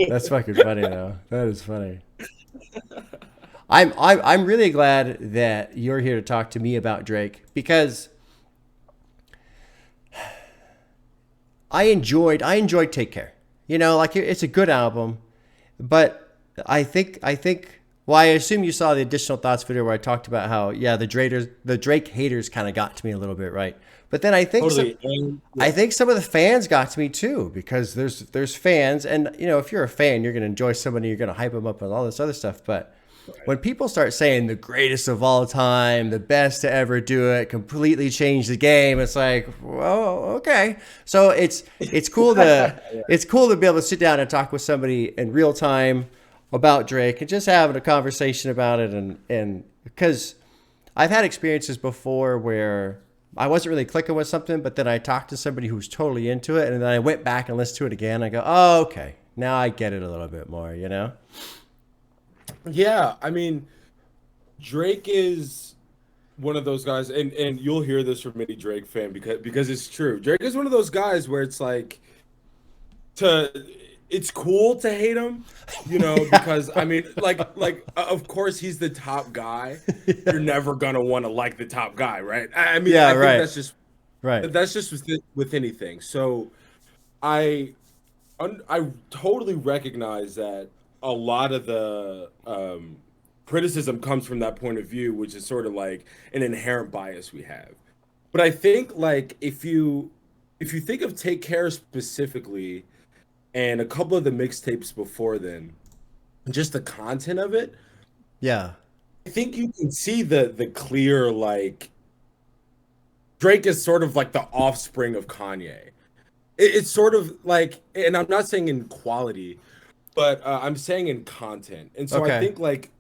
That's fucking funny though. That is funny. I'm really glad that you're here to talk to me about Drake because I enjoyed Take Care. You know, like it's a good album, but I think well, I assume you saw the additional thoughts video where I talked about how yeah the Drake haters kind of got to me a little bit, right? But then Totally. And I yeah, think some of the fans got to me too because there's fans, and you know if you're a fan, you're gonna enjoy somebody, you're gonna hype them up and all this other stuff. But when people start saying the greatest of all time, the best to ever do it, completely changed the game, it's like, well, okay. So it's cool to it's cool to be able to sit down and talk with somebody in real time about Drake and just having a conversation about it, and because I've had experiences before where I wasn't really clicking with something, but then I talked to somebody who was totally into it, and then I went back and listened to it again. I go, oh, okay, now I get it a little bit more, you know? yeah. I mean, Drake is one of those guys, and you'll hear this from any Drake fan because it's true. Drake is one of those guys where it's like to it's cool to hate him, because I mean, of course he's the top guy. You're never gonna want to like the top guy, right? I mean, Yeah, I think right, right. that's just with anything. So I I totally recognize that a lot of the criticism comes from that point of view, which is sort of like an inherent bias we have. But I think like if you think of Take Care specifically and a couple of the mixtapes before then, just the content of it, Yeah, I think you can see the clear like Drake is sort of like the offspring of Kanye. It's sort of like, and I'm not saying in quality, but I'm saying in content. And so I okay. think like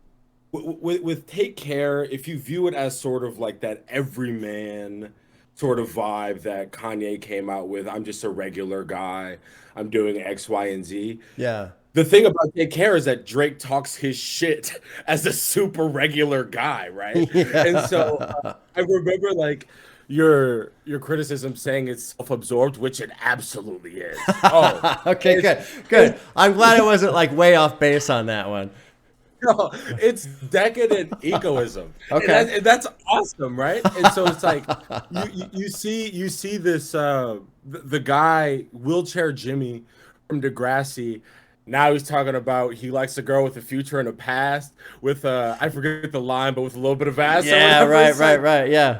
with Take Care, if you view it as sort of like that everyman sort of vibe that Kanye came out with, I'm just a regular guy, I'm doing X, Y, and Z. Yeah. The thing about Take Care is that Drake talks his shit as a super regular guy, right? And so Yeah. I remember like your criticism saying it's self-absorbed, which it absolutely is. Oh, Okay, it's good, it's good. I'm glad it wasn't like way off base on that one. no, it's decadent egoism, and, Okay. and that's awesome, right? And so it's like you see this the guy wheelchair Jimmy from Degrassi. Now he's talking about he likes a girl with a future and a past with I forget the line, but with a little bit of ass or Yeah, whatever. right, It's right, like right. Yeah.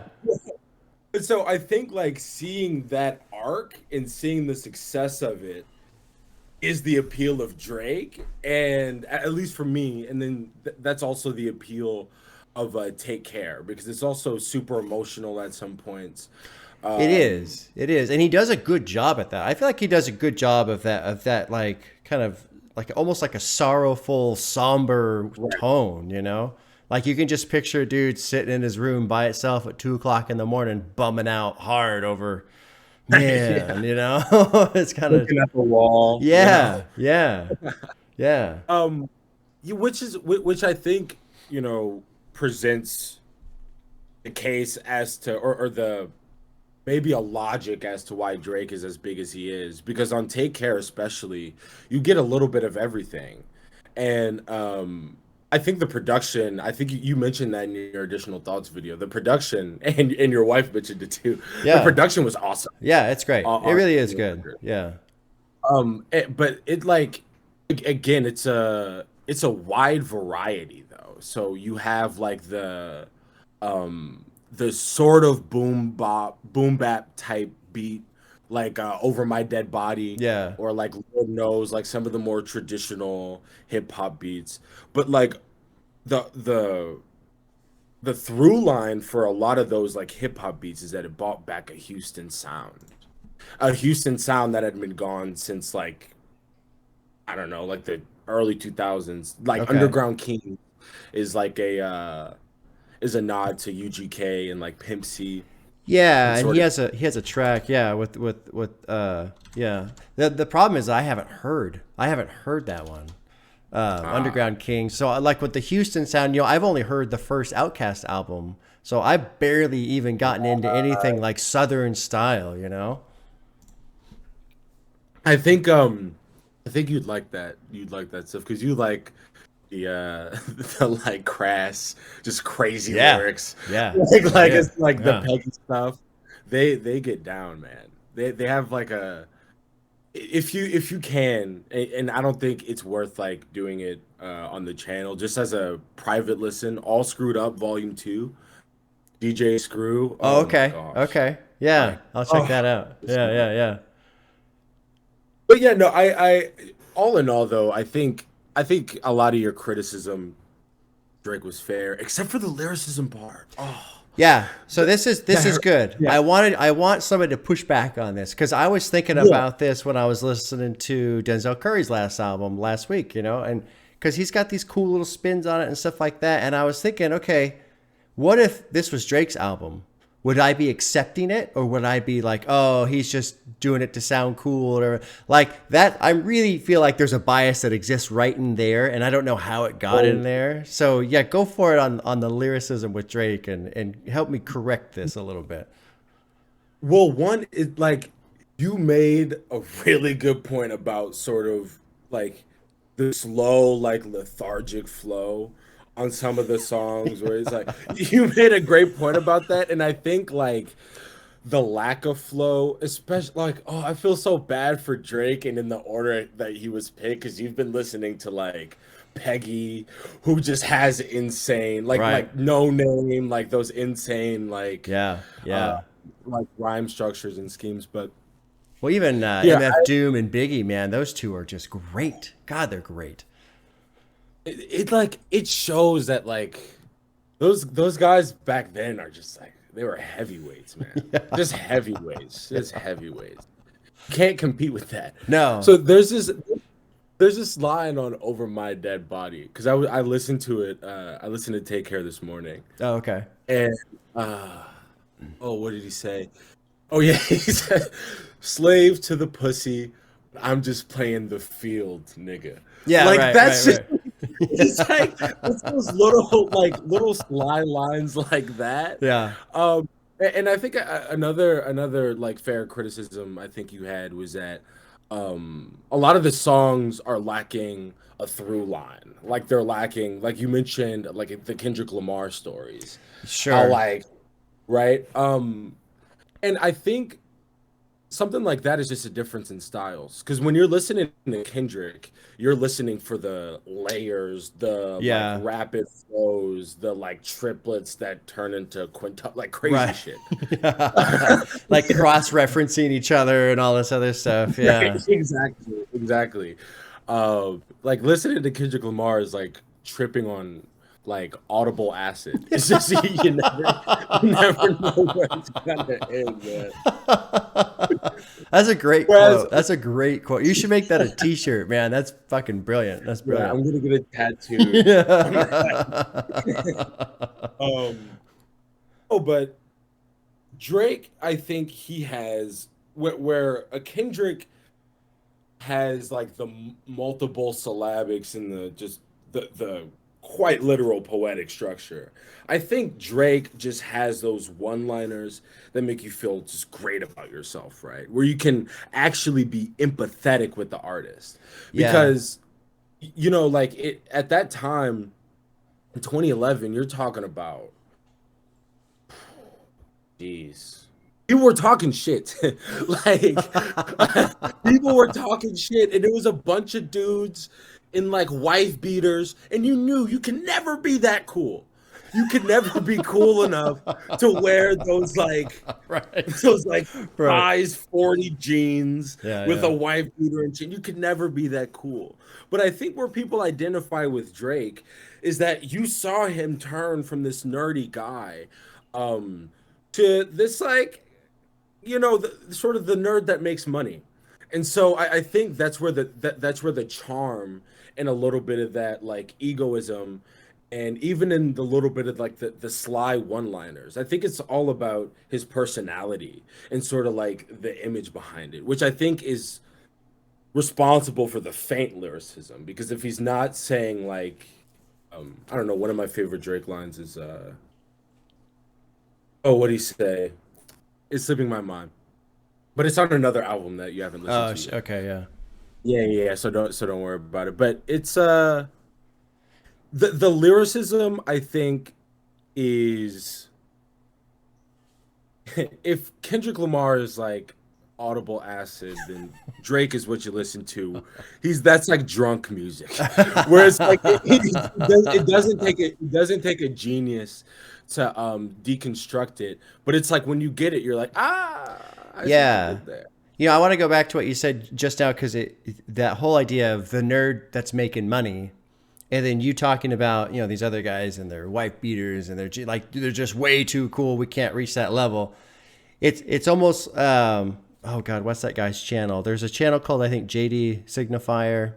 so I think like seeing that arc and seeing the success of it is the appeal of Drake, and at least for me, and then that's also the appeal of Take Care because it's also super emotional at some points. It Um, is. It is. And he does a good job at that. I feel like he does a good job of that like kind of like almost like a sorrowful, somber right. tone, you know? Like you can just picture a dude sitting in his room by itself at 2 o'clock in the morning, bumming out hard over Yeah, man, you know? It's kind of looking at the wall, yeah, yeah, yeah. Um, which I think presents the case as to or the maybe a logic as to why Drake is as big as he is because on Take Care especially you get a little bit of everything and I think the production I think you mentioned that in your additional thoughts video the production and your wife mentioned it too the Yeah. production was awesome Yeah, it's great. It really on is the good. record Yeah. but it like again it's a wide variety though so you have like the sort of boom bap type beat like over my dead body Yeah. or like Lord knows like some of the more traditional hip hop beats but like the the the through line for a lot of those like hip hop beats is that it brought back a Houston sound that had been gone since like I don't know like the early 2000s like Okay. Underground King is like a nod to UGK and like Pimp C Yeah, and and sort of he has a track, yeah, with yeah. The problem is I haven't heard that one. ah Underground King. So like with the Houston sound, I've only heard the first Outkast album. So I've barely even gotten into anything like Southern style, you know? I think I think you'd like that. You'd like that stuff because you like the the like crass, just crazy Yeah, lyrics. yeah, Like yeah, it's like the yeah. Peggy stuff. They get down, man. They have like a if you can, and I don't think it's worth like doing it on the channel just as a private listen. All Screwed Up Volume 2, DJ Screw. Oh, Oh my okay, gosh. okay, yeah. Like, I'll check that oh, out. it's Yeah, good. yeah, yeah. But yeah, no, I all in all though, I think a lot of your criticism Drake was fair, except for the lyricism part. Oh, Yeah, so this is that hurt. good. Yeah, I want somebody to push back on this because I was thinking yeah. about this when I was listening to Denzel Curry's last album last week, and because he's got these cool little spins on it and stuff like that, and I was thinking, okay, what if this was Drake's album? Would I be accepting it, or would I be like, oh, he's just doing it to sound cool, or like that? I really feel like there's a bias that exists right in there, and I don't know how it got in Well, there. So yeah, go for it on the lyricism with Drake, and help me correct this a little bit. one is like you made a really good point about sort of like the slow, like lethargic flow on some of the songs where it's like you made a great point about that, and I think like the lack of flow, especially like, oh, I feel so bad for Drake and in the order that he was picked because you've been listening to like Peggy, who just has insane, Right? like no name, like those insane Yeah, uh yeah. like rhyme structures and schemes. But Well, even yeah, MF Doom and Biggie, man, those two are just great. God, they're great. it like it shows that like those guys back then are just like they were heavyweights, man. Just heavyweights, just heavyweights. Can't compete with that. No. So there's this line on Over My Dead Body because I listened to it. I listened to Take Care this morning, Oh, okay. and uh, oh, what did he say? Oh yeah, he said, "Slave to the pussy. I'm just playing the field, nigga." Yeah, Like right, right, that's just right. it's like it's those little like little sly lines like that. Yeah. And I think another like fair criticism I think you had was that a lot of the songs are lacking a through line. Like they're lacking, like you mentioned, like the Kendrick Lamar stories. How Sure. like right? And I think something like that is just a difference in styles. Because when you're listening to Kendrick, you're listening for the layers, the like Yeah. rapid flows, the like triplets that turn into quintuple, like crazy Right. shit. Like cross-referencing each other and all this other stuff. Right, Yeah. exactly, exactly. Like listening to Kendrick Lamar is like tripping on like audible acid. It's just you never know where it's gonna end, man. That's a great Whereas, quote. That's a great quote. You should make that a t-shirt, man. That's fucking brilliant. That's yeah, brilliant. I'm gonna get it tattooed on my oh, but Drake, I think he has where a Kendrick has like the multiple syllabics and the just the quite literal poetic structure. I think Drake just has those one-liners that make you feel just great about yourself, right? Where you can actually be empathetic with the artist. Yeah. Because like it at that time in 2011, you're talking about jeez. People were talking shit. Like people were talking shit, and it was a bunch of dudes in like wife beaters, and you knew you can never be that cool. You could never be cool enough to wear Right. those like Right. size 40 jeans Yeah, with a yeah. wife beater and shit. You could never be that cool. But I think where people identify with Drake is that you saw him turn from this nerdy guy um to this like sort of the nerd that makes money. And so I think that's where that's where the charm and a little bit of that like egoism and even in the little bit of like the sly one-liners. I think it's all about his personality and sort of like the image behind it, which I think is responsible for the faint lyricism because if he's not saying like I don't know, one of my favorite Drake lines is oh, what'd he say? It's slipping my mind. But it's on another album that you haven't listened Oh, to yet. okay, yeah. Yeah. So don't worry about it. But it's the lyricism, I think, is if Kendrick Lamar is like audible acid, then Drake is what you listen to. That's like drunk music. Whereas like it doesn't take a genius to deconstruct it, but it's like when you get it, you're like, I see what you Yeah. did there. You know, I want to go back to what you said just now because that whole idea of the nerd that's making money, and then you talking about these other guys and their wife beaters and they're just way too cool. We can't reach that level. It's almost oh god, what's that guy's channel? There's a channel called I think JD Signifier.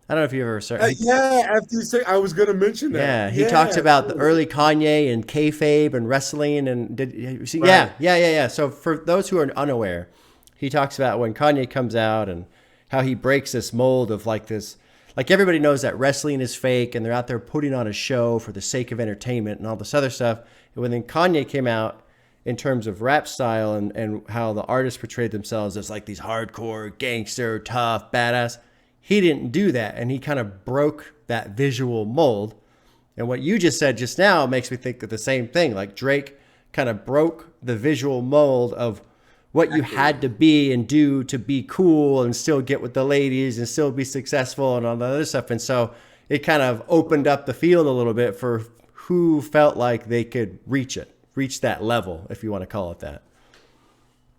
I don't know if you ever searched. Yeah, after you say, I was gonna mention that. Yeah, he talks about the early Kanye and Kayfabe and wrestling and did you see? Right. Yeah. So for those who are unaware, he talks about when Kanye comes out and how he breaks this mold of like this, like everybody knows that wrestling is fake and they're out there putting on a show for the sake of entertainment and all this other stuff. And when then Kanye came out in terms of rap style and how the artists portrayed themselves as like these hardcore, gangster, tough, badass, he didn't do that. And he kind of broke that visual mold. And what you just said just now makes me think of the same thing. Like Drake kind of broke the visual mold of what you had to be and do to be cool and still get with the ladies and still be successful and all the other stuff. And so it kind of opened up the field a little bit for who felt like they could reach that level, if you want to call it that.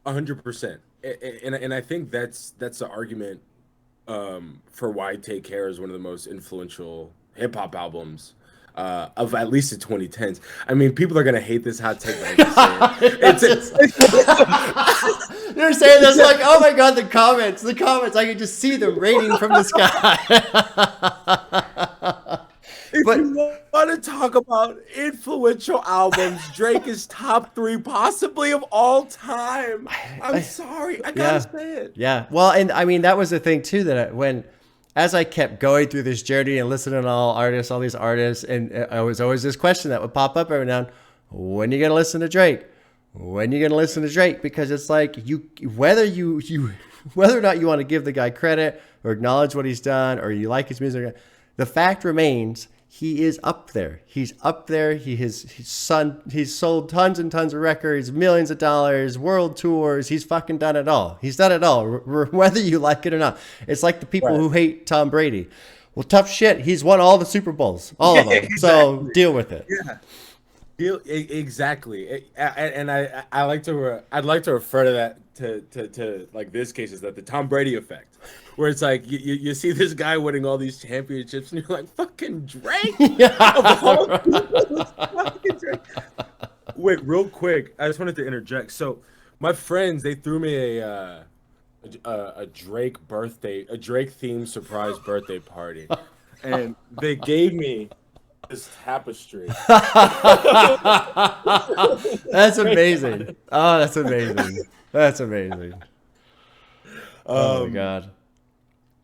100%. And I think that's the argument for why Take Care is one of the most influential hip hop albums of at least the 2010s. I mean, people are gonna hate this hot take. But I'm just saying. You're saying this like, oh my god, the comments. I can just see them raining from the sky. If you want to talk about influential albums, Drake is top 3 possibly of all time. I'm sorry, I gotta say it. Yeah. Well, and I mean that was the thing too as I kept going through this journey and listening to all these artists, and I was always this question that would pop up every now and then: when are you gonna listen to Drake? When are you gonna listen to Drake? Because it's like whether or not you want to give the guy credit or acknowledge what he's done or you like his music, the fact remains he is up there. He's up there. He's sold tons and tons of records, millions of dollars, world tours. He's fucking done it all. He's done it all, whether you like it or not. It's like the people who hate Tom Brady. Well, tough shit. He's won all the Super Bowls, all of them. Exactly. So deal with it. Yeah. Exactly. And I'd like to refer to that to like this case is that the Tom Brady effect, where it's like you see this guy winning all these championships and you're like, fucking Drake. Fucking Drake. Wait, real quick, I just wanted to interject. So my friends, they threw me a Drake themed surprise birthday party, and they gave me this tapestry. That's amazing. Oh, that's amazing. That's amazing. Oh my god.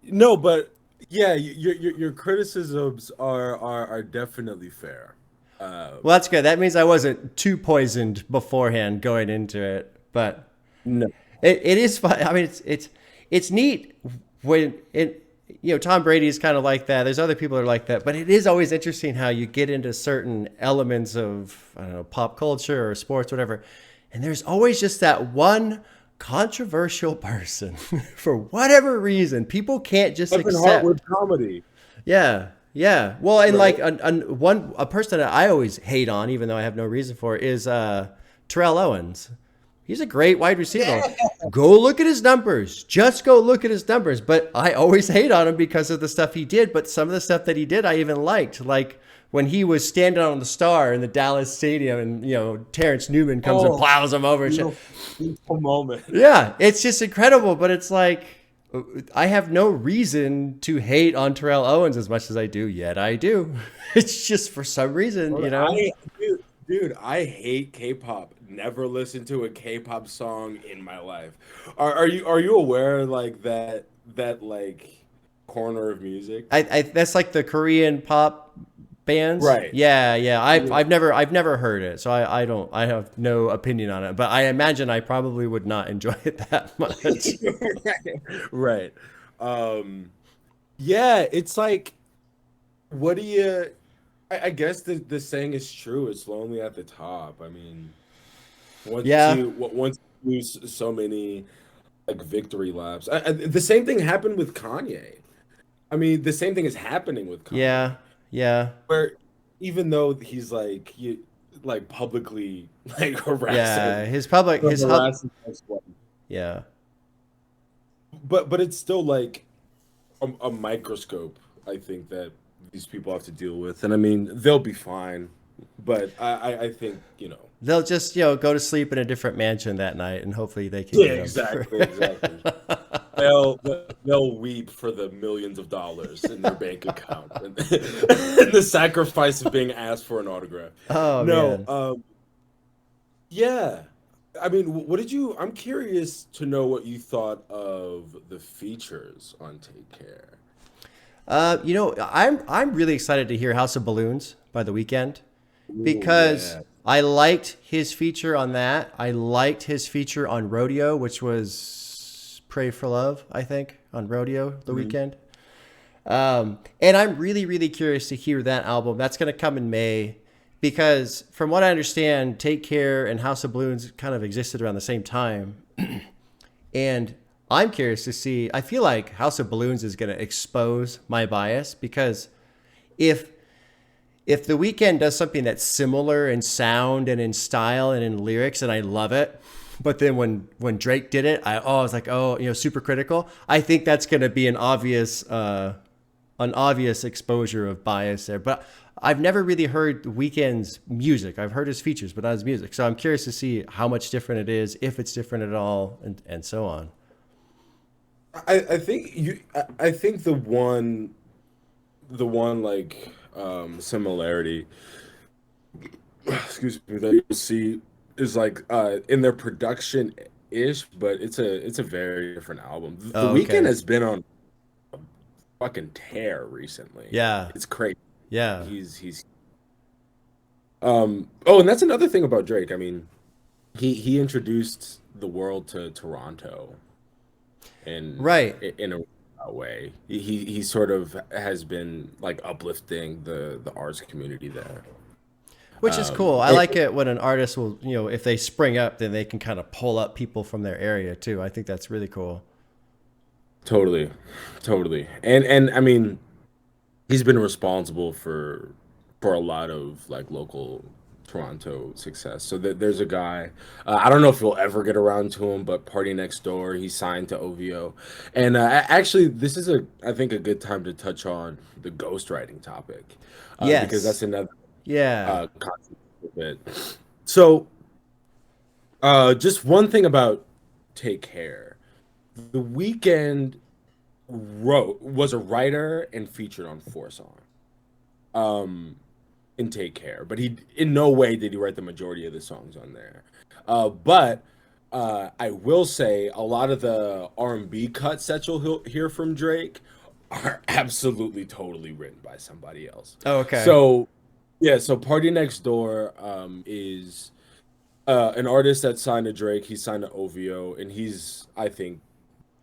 No, but yeah, your criticisms are definitely fair. Well, that's good. That means I wasn't too poisoned beforehand going into it. But no, it is fun. I mean, it's neat when Tom Brady is kind of like that. There's other people that are like that, but it is always interesting how you get into certain elements of, I don't know, pop culture or sports, whatever. And there's always just that one controversial person for whatever reason. People can't just accept with comedy. Yeah. Well, and like a person that I always hate on, even though I have no reason for it, is Terrell Owens. He's a great wide receiver. Yeah. Go look at his numbers. Just go look at his numbers. But I always hate on him because of the stuff he did. But some of the stuff that he did, I even liked. Like when he was standing on the star in the Dallas Stadium and, Terrence Newman comes and plows him over. And shit. Moment. Yeah, it's just incredible. But it's like, I have no reason to hate on Terrell Owens as much as I do. Yet I do. It's just for some reason, Dude, I hate K-pop. Never listened to a K-pop song in my life. Are you aware like that like corner of music? I that's like the Korean pop bands, right? Yeah. I've never heard it, so I have no opinion on it. But I imagine I probably would not enjoy it that much. Right. Yeah, it's like, what do you? I guess the saying is true. It's lonely at the top. I mean, Yeah, once you lose so many like victory laps, the same thing happened with Kanye. I mean, the same thing is happening with Kanye, yeah, yeah, where even though he's like like publicly like yeah. harassing His hub. harassing ex-wife, Yeah, but it's still like a microscope. I think that these people have to deal with, and I mean they'll be fine, but I think they'll just go to sleep in a different mansion that night, and hopefully they can yeah, get exactly, exactly. them. They'll weep for the millions of dollars in their bank account and, and the sacrifice of being asked for an autograph. Oh No, man. yeah. I mean, what did you? I'm curious to know what you thought of the features on Take Care. I'm really excited to hear House of Balloons by The Weeknd Ooh, because yeah. I liked his feature on that. I liked his feature on Rodeo, which was Pray for Love, I think, on Rodeo, The Mhm. Weeknd. And I'm really, really curious to hear that album. That's going to come in May because, from what I understand, Take Care and House of Balloons kind of existed around the same time. And I'm curious to see. I feel like House of Balloons is going to expose my bias because if The Weeknd does something that's similar in sound and in style and in lyrics, and I love it, but then when Drake did it, I was like, oh, super critical. I think that's going to be an obvious exposure of bias there. But I've never really heard The Weeknd's music. I've heard his features, but not his music. So I'm curious to see how much different it is, if it's different at all, and so on. I think I think the one like similarity excuse me that you see is like in their production ish, but it's a very different album. The Oh, Weeknd okay. has been on a fucking tear recently. Yeah. It's crazy. Yeah. He's oh, and that's another thing about Drake. I mean, he introduced the world to Toronto in Right. in a way. He sort of has been like uplifting the arts community there. Which is cool. I It, like it when an artist will, if they spring up, then they can kind of pull up people from their area too. I think that's really cool. totally, totally, and I mean, he's been responsible for a lot of like local Toronto success. So there's a guy, I don't know if we'll ever get around to him, but Party Next Door, he signed to OVO, and actually, this is I think a good time to touch on the ghostwriting topic, because that's Yes. another Yeah. concept of it. So, just one thing about Take Care. The Weeknd was a writer and featured on 4 songs. And Take Care, but he in no way did he write the majority of the songs on there. But I will say a lot of the R&B cuts that you'll hear from Drake are absolutely totally written by somebody else. Oh, okay. So yeah, so Party Next Door is an artist that signed to Drake. He signed to OVO, and he's I think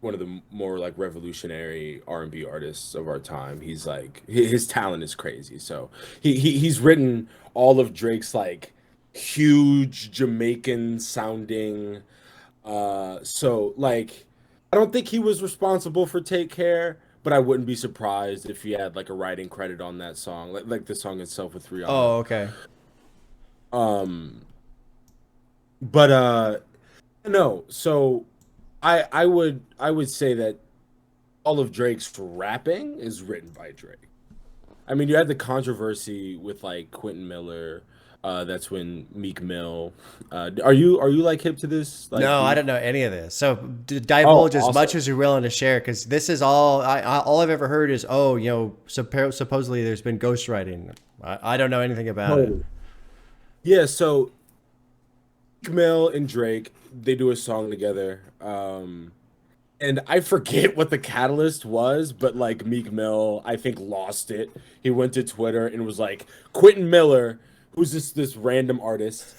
one of the more like revolutionary R&B artists of our time. He's like his talent is crazy. So he's written all of Drake's like huge Jamaican sounding so like I don't think he was responsible for Take Care, but I wouldn't be surprised if he had like a writing credit on that song, like the song itself with Rihanna. Oh, okay. Um but no, so I would say that all of Drake's rapping is written by Drake. I mean, you had the controversy with like Quentin Miller. That's when Meek Mill. Are you like hip to this like No, I beef? don't know any of this. So Oh, divulge as much awesome. as you're willing to share, because this is all all I've ever heard is, oh, supposedly there's been ghostwriting. I don't know anything about it. Totally. Yeah, so Meek Mill and Drake, they do a song together. And I forget what the catalyst was, but like Meek Mill, I think lost it. He went to Twitter and was like, Quentin Miller, who's this random artist,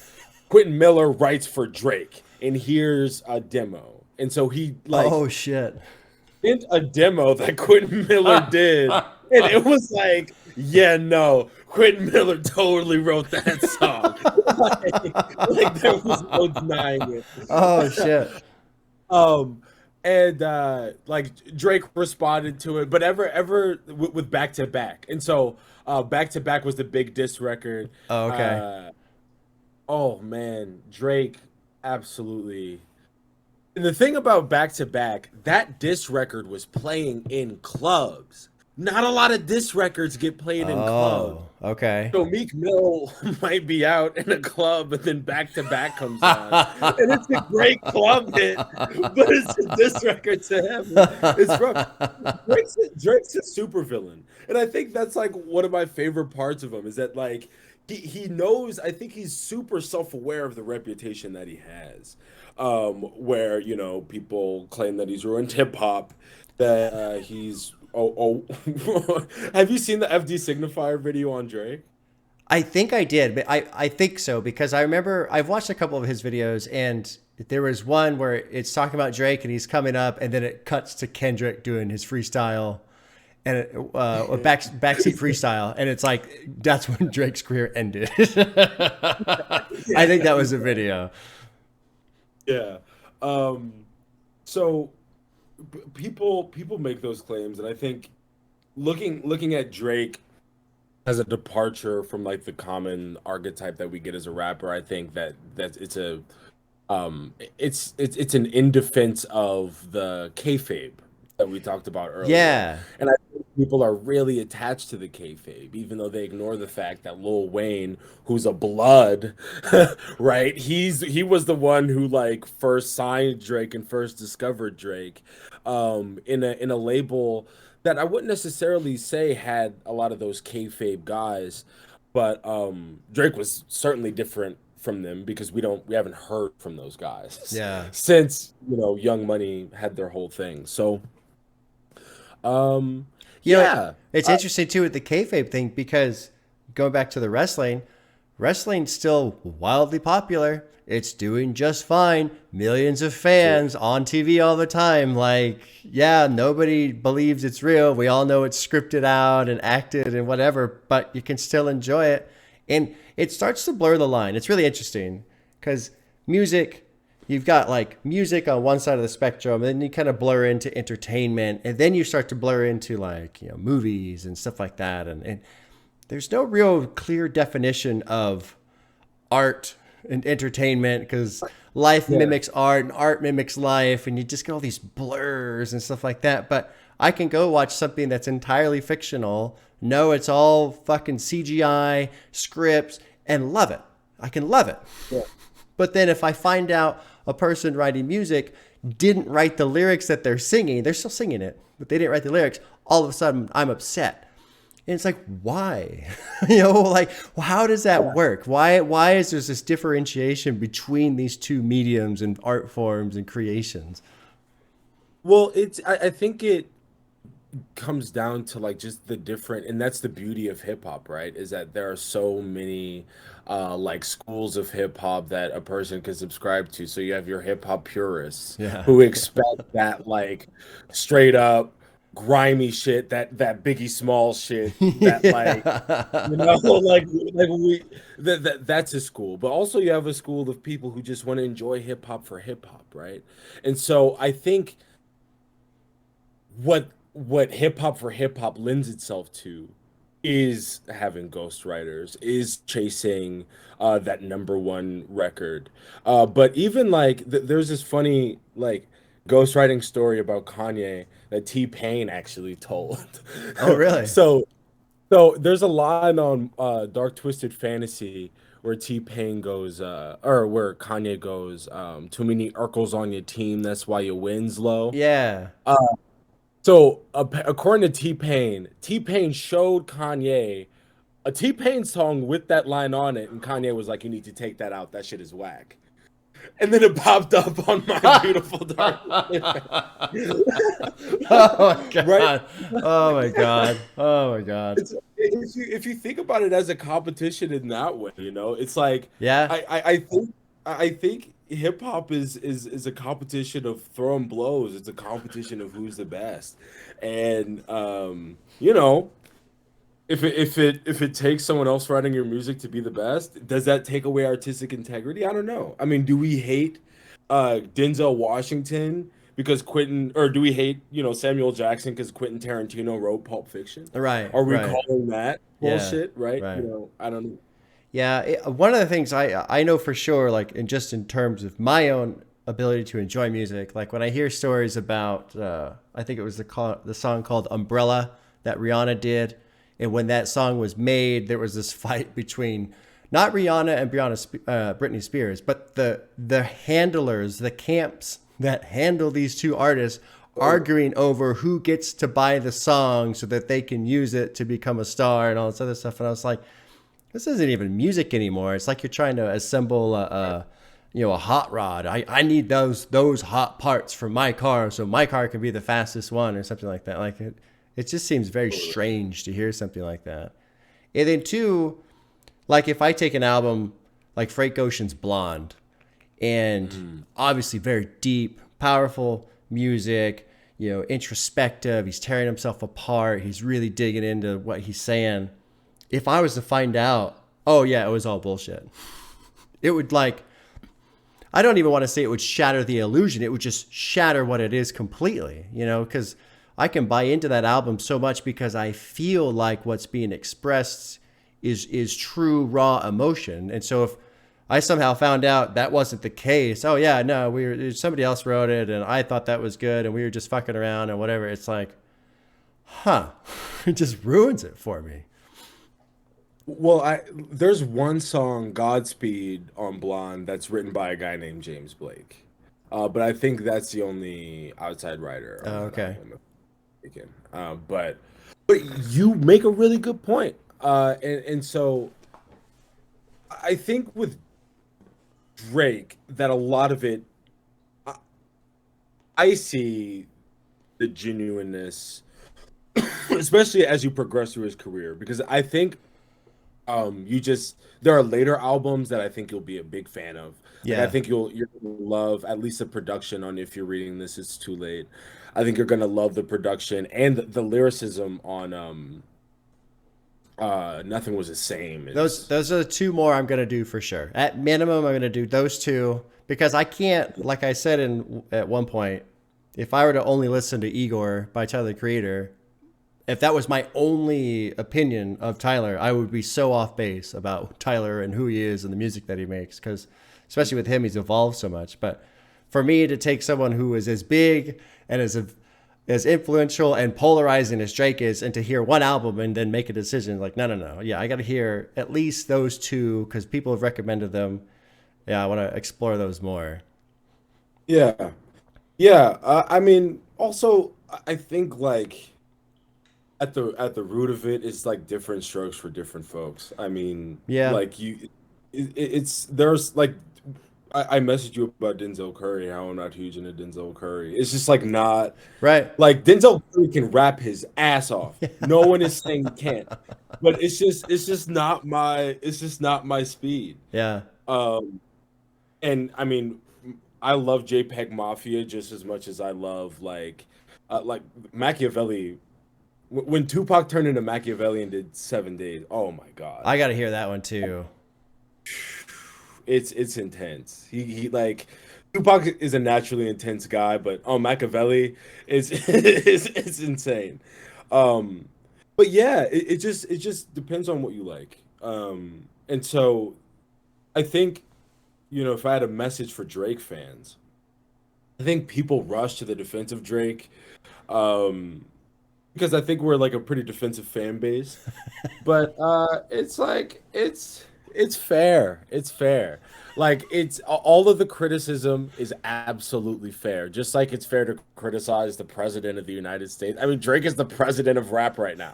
Quentin Miller writes for Drake, and here's a demo. And so he like Oh shit. sent a demo that Quentin Miller did, and it was like, yeah, no, Quentin Miller totally wrote that song. Like there was no denying it. Oh shit. Um, and like Drake responded to it, but ever with Back to Back, and so Back to Back was the big diss record. Oh, okay. Oh man, Drake absolutely. And the thing about Back to Back, that diss record was playing in clubs. Not a lot of diss records get played in clubs. Oh, okay. So Meek Mill might be out in a club, and then Back to Back comes on, and it's a great club hit, but it's a diss record to him. It's rough. Drake's a super villain, and I think that's like one of my favorite parts of him is that like he knows. I think he's super self-aware of the reputation that he has, where you know people claim that he's ruined hip hop, that he's have you seen the FD Signifier video on Drake? I think I did, but I think so because I remember I've watched a couple of his videos and there was one where it's talking about Drake and he's coming up and then it cuts to Kendrick doing his freestyle and a backseat freestyle and it's like that's when Drake's career ended. I think that was a video. Yeah. So people make those claims, and I think looking at Drake as a departure from like the common archetype that we get as a rapper, I think that it's a it's an in defense of the kayfabe that we talked about earlier. Yeah. And I think people are really attached to the kayfabe, even though they ignore the fact that Lil Wayne, who's a blood, right? He was the one who like first signed Drake and first discovered Drake, in a label that I wouldn't necessarily say had a lot of those kayfabe guys, but Drake was certainly different from them because we haven't heard from those guys Yeah. since you know Young Money had their whole thing. So You know, it's interesting too with the kayfabe thing because going back to the wrestling's still wildly popular. It's doing just fine. Millions of fans on TV all the time. Like, yeah, nobody believes it's real. We all know it's scripted out and acted and whatever, but you can still enjoy it. And it starts to blur the line. It's really interesting because music, you've got like music on one side of the spectrum, and then you kind of blur into entertainment, and then you start to blur into like, you know, movies and stuff like that. And there's no real clear definition of art and entertainment because life mimics art and art mimics life, and you just get all these blurs and stuff like that. But I can go watch something that's entirely fictional, know it's all fucking CGI scripts, and love it. I can love it. Yeah. But then if I find out a person writing music didn't write the lyrics that they're singing, they're still singing it, but they didn't write the lyrics, all of a sudden I'm upset. And it's like, why? You know, like, well, how does that work? Why is there this differentiation between these two mediums and art forms and creations? Well, I think it comes down to like just the different, and that's the beauty of hip hop, right? Is that there are so many like schools of hip hop that a person can subscribe to. So you have your hip hop purists who expect that like straight up grimy shit, that Biggie Small shit, that like you know, that's a school. But also you have a school of people who just want to enjoy hip hop for hip hop, right? And so I think what hip hop for hip hop lends itself to is having ghostwriters, is chasing that number one record. But even like there's this funny like ghostwriting story about Kanye that T-Pain actually told. Oh, really? So there's a line on Dark Twisted Fantasy where T-Pain goes, or where Kanye goes, too many Urkels on your team, that's why your win's low. Yeah. So according to T-Pain showed Kanye a T-Pain song with that line on it, and Kanye was like, "You need to take that out. That shit is whack." And then it popped up on My Beautiful Dark. Oh my god! Right? Oh my god! Oh my god! If you think about it as a competition in that way, you know, it's like Yeah. I think hip hop is a competition of throwing blows. It's a competition of who's the best, and you know, if it takes someone else writing your music to be the best, does that take away artistic integrity? I don't know. I mean, do we hate Denzel Washington because Quentin, or do we hate, Samuel Jackson because Quentin Tarantino wrote Pulp Fiction? Right, Are we right. calling that Yeah, bullshit? Right? right. I don't know. Yeah, one of the things I know for sure, like in terms of my own ability to enjoy music, like when I hear stories about, I think it was the song called Umbrella that Rihanna did, and when that song was made, there was this fight between not Rihanna and Britney Spears, but the handlers, the camps that handle these two artists arguing over who gets to buy the song so that they can use it to become a star and all this other stuff. And I was like, this isn't even music anymore. It's like you're trying to assemble a hot rod. I need those hot parts for my car so my car can be the fastest one or something like that. Like it just seems very strange to hear something like that. And then two, like if I take an album like Frank Ocean's Blonde, and obviously very deep, powerful music, introspective, he's tearing himself apart, he's really digging into what he's saying. If I was to find out, oh yeah, it was all bullshit, it would, like, I don't even want to say it would shatter the illusion. It would just shatter what it is completely, because I can buy into that album so much because I feel like what's being expressed is true, raw emotion. And so if I somehow found out that wasn't the case, oh yeah, no, somebody else wrote it and I thought that was good and we were just fucking around and whatever, it's like, it just ruins it for me. Well, there's one song, Godspeed, on Blonde that's written by a guy named James Blake. But I think that's the only outside writer on Oh, that okay. album. Again. But you make a really good point. And so I think with Drake that a lot of it, I see the genuineness, especially as you progress through his career, because I think there are later albums that I think you'll be a big fan of. Like, I Yeah. think you're gonna love at least the production on If You're Reading This It's Too Late. I think you're gonna love the production and the lyricism on Nothing Was the Same. Those are the two more I'm gonna do for sure. At minimum, I'm gonna do those two because I can't, like I said at one point, if I were to only listen to Igor by Tyler the Creator, if that was my only opinion of Tyler, I would be so off base about Tyler and who he is and the music that he makes. Because especially with him, he's evolved so much. But for me to take someone who is as big and as influential and polarizing as Drake is, and to hear one album and then make a decision, like, no. Yeah, I got to hear at least those two because people have recommended them. Yeah, I want to explore those more. Yeah, yeah. I mean, also, I think like at the root of it is like different strokes for different folks. I mean, Yeah, like it's there's like I messaged you about Denzel Curry, how I'm not huge into Denzel Curry. It's just like not right. like Denzel Curry can rap his ass off. No one is saying he can't, but it's just not my speed. Yeah, Um, and I mean, I love JPEG Mafia just as much as I love like Machiavelli. When Tupac turned into Machiavelli and did 7 Days, oh my God, I got to hear that one too. it's intense. He like Tupac is a naturally intense guy, but Machiavelli is it's insane. Um, but yeah, it just depends on what you like. And so I think if I had a message for Drake fans, I think people rush to the defense of Drake. Um, because I think we're like a pretty defensive fan base. But it's like it's fair. It's fair. Like it's all of the criticism is absolutely fair. Just like it's fair to criticize the president of the United States. I mean, Drake is the president of rap right now.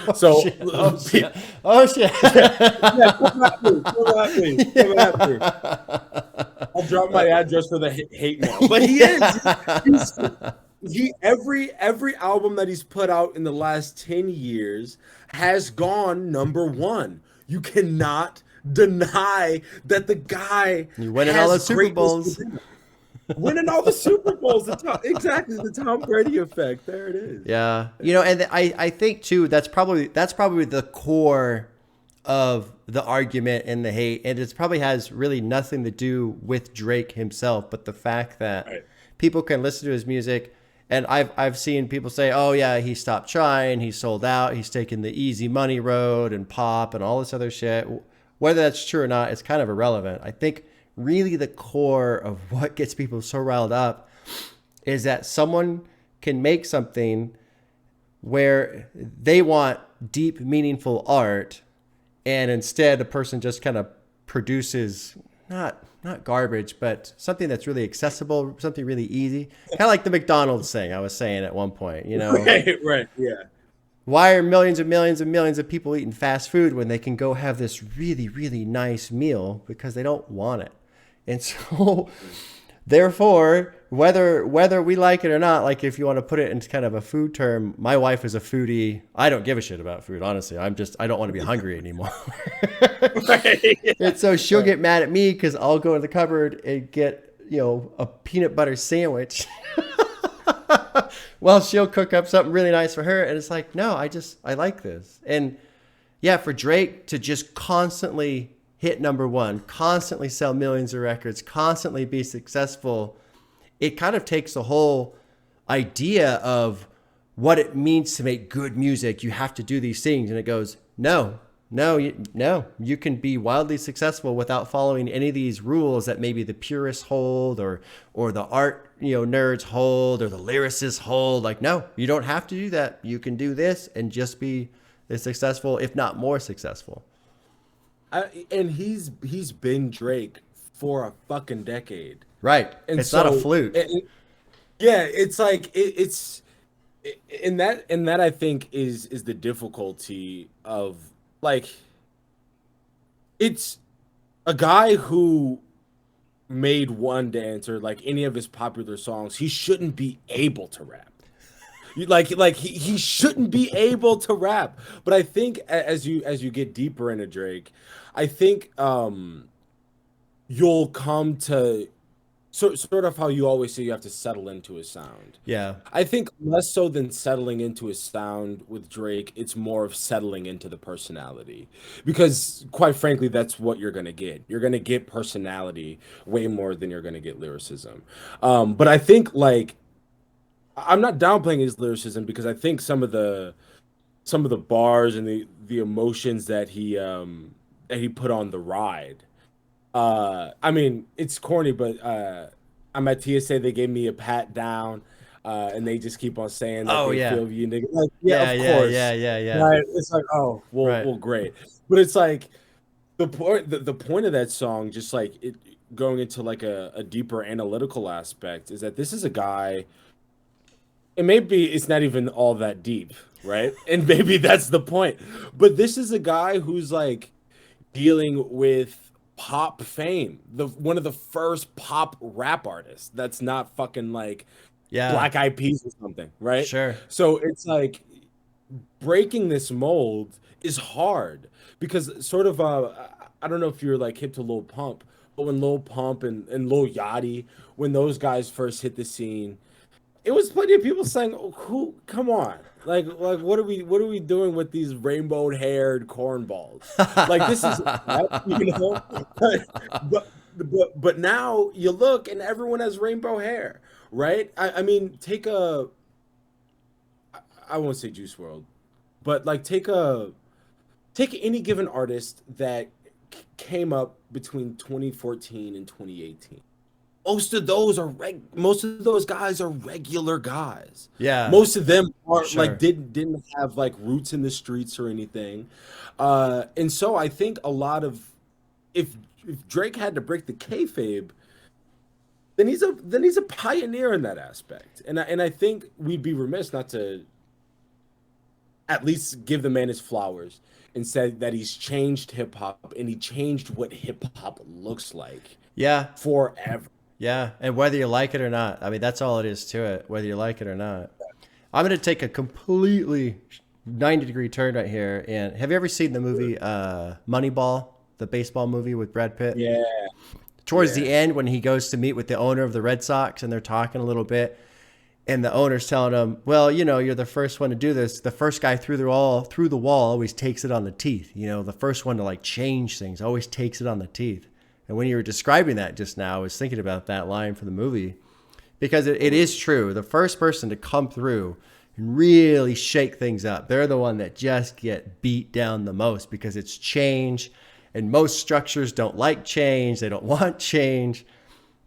Oh So shit! Oh shit! Oh shit! yeah, yeah, come at me, come at me, come at me. I'll drop my address for the hate mail. But he is. He's, he every album that he's put out in the last 10 years has gone number one. You cannot deny that the guy You winning all has the Super greatness Bowls. within him. Winning all the Super Bowls, exactly the Tom Brady effect. There it is. Yeah, you know, and I think too that's probably the core of the argument and the hate, and it probably has really nothing to do with Drake himself, but the fact that Right. people can listen to his music, and I've seen people say, oh yeah, he stopped trying, he sold out, he's taking the easy money road and pop and all this other shit. Whether that's true or not, it's kind of irrelevant. I think really the core of what gets people so riled up is that someone can make something where they want deep, meaningful art, and instead a person just kind of produces not garbage, but something that's really accessible, something really easy. Kind of like the McDonald's thing I was saying at one point, you know. Right, yeah. Why are millions and millions and millions of people eating fast food when they can go have this really, really nice meal? Because they don't want it. And so, therefore, whether we like it or not, like if you want to put it into kind of a food term, my wife is a foodie. I don't give a shit about food, honestly. I don't want to be hungry anymore. Right. Yeah. And so she'll get mad at me because I'll go in the cupboard and get, you know, a peanut butter sandwich. Well, she'll cook up something really nice for her. And it's like, no, I like this. And yeah, for Drake to just constantly hit number one, constantly sell millions of records, constantly be successful, it kind of takes the whole idea of what it means to make good music. You have to do these things. And it goes, no, you can be wildly successful without following any of these rules that maybe the purists hold or the art, you know, nerds hold or the lyricists hold. Like, no, you don't have to do that. You can do this and just be as successful, if not more successful. And he's been Drake for a fucking decade. Right. And it's not a flute. Yeah, it's like it's and that I think is the difficulty of, like, it's a guy who made One Dance or like any of his popular songs. He shouldn't be able to rap. He shouldn't be able to rap. But I think as you get deeper into Drake, I think you'll come to sort of how you always say you have to settle into his sound. Yeah. I think less so than settling into his sound with Drake, it's more of settling into the personality. Because quite frankly, that's what you're gonna get. You're gonna get personality way more than you're gonna get lyricism. But I think, like, I'm not downplaying his lyricism because I think some of the bars and the emotions that he put on the ride. I mean, it's corny, but I'm at TSA. They gave me a pat down, and they just keep on saying that they feel you, nigga. Like, of course, yeah. Right? It's like, oh, well, Right. well, great. But it's like the point of that song, just like it going into like a deeper analytical aspect, is that this is a guy. And maybe it's not even all that deep, right? And maybe that's the point. But this is a guy who's like dealing with pop fame, one of the first pop rap artists that's not fucking like Black Eyed Peas or something, right? Sure. So it's like breaking this mold is hard because sort of I don't know if you're like hip to Lil Pump, but when Lil Pump and Lil Yachty, when those guys first hit the scene, it was plenty of people saying, oh, "Who? Come on! Like, what are we doing with these rainbow-haired cornballs? Like, this is, you know." But now you look and everyone has rainbow hair, right? I mean, I won't say Juice World, but like take any given artist that came up between 2014 and 2018. Most of those guys are regular guys. Yeah. Most of them are Sure. like didn't have like roots in the streets or anything. And so I think a lot of if Drake had to break the kayfabe, then he's a pioneer in that aspect. And I think we'd be remiss not to at least give the man his flowers and say that he's changed hip hop and he changed what hip hop looks like. Yeah. Forever. Yeah, and whether you like it or not, I mean, that's all it is to it, whether you like it or not. I'm going to take a completely 90-degree turn right here. And have you ever seen the movie Moneyball, the baseball movie with Brad Pitt. Yeah. Towards the end, when he goes to meet with the owner of the Red Sox and they're talking a little bit, and the owner's telling him, well, you know, you're the first one to do this. The first guy through the wall always takes it on the teeth. You know, the first one to like change things always takes it on the teeth. And when you were describing that just now, I was thinking about that line from the movie, because it is true. The first person to come through and really shake things up, they're the one that just get beat down the most, because it's change, and most structures don't like change. They don't want change.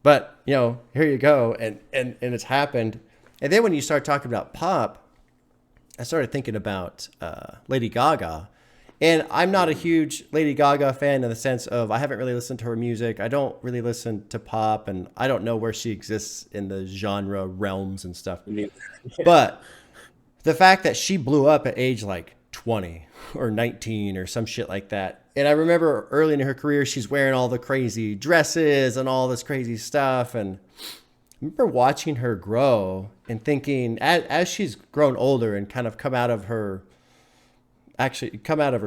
But, you know, here you go. And it's happened. And then when you start talking about pop, I started thinking about Lady Gaga. And I'm not a huge Lady Gaga fan in the sense of I haven't really listened to her music. I don't really listen to pop, and I don't know where she exists in the genre realms and stuff. But the fact that she blew up at age like 20 or 19 or some shit like that. And I remember early in her career, she's wearing all the crazy dresses and all this crazy stuff. And I remember watching her grow and thinking, as she's grown older and kind of come out of her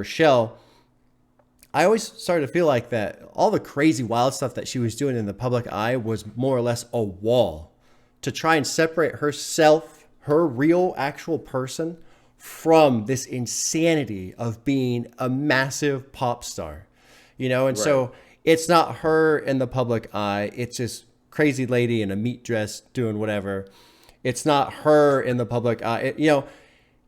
shell, I always started to feel like that all the crazy wild stuff that she was doing in the public eye was more or less a wall to try and separate herself, her real actual person, from this insanity of being a massive pop star, you know? And so it's not her in the public eye. It's this crazy lady in a meat dress doing whatever. It's not her in the public eye, you know?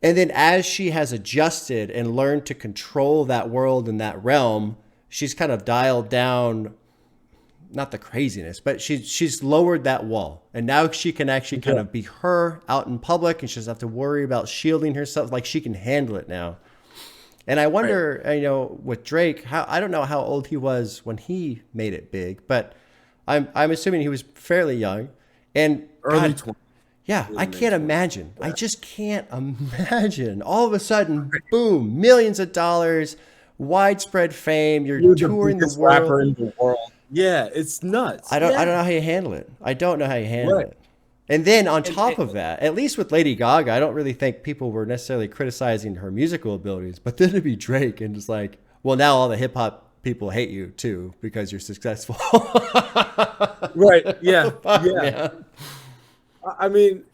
And then as she has adjusted and learned to control that world and that realm, she's kind of dialed down, not the craziness, but she's lowered that wall. And now she can actually kind of be her out in public, and she doesn't have to worry about shielding herself. Like, she can handle it now. And I wonder, you know, with Drake, I don't know how old he was when he made it big, but I'm assuming he was fairly young. And Early 20s. Yeah, I can't imagine. I just can't imagine. All of a sudden, boom, millions of dollars, widespread fame. You're touring the world. Rapper in the world. Yeah, it's nuts. I don't know how you handle it. I don't know how you handle it. And then on top of that, at least with Lady Gaga, I don't really think people were necessarily criticizing her musical abilities. But then to be Drake and just like, well, now all the hip hop people hate you too because you're successful. Right. Yeah. Fuck, yeah. Man. I mean,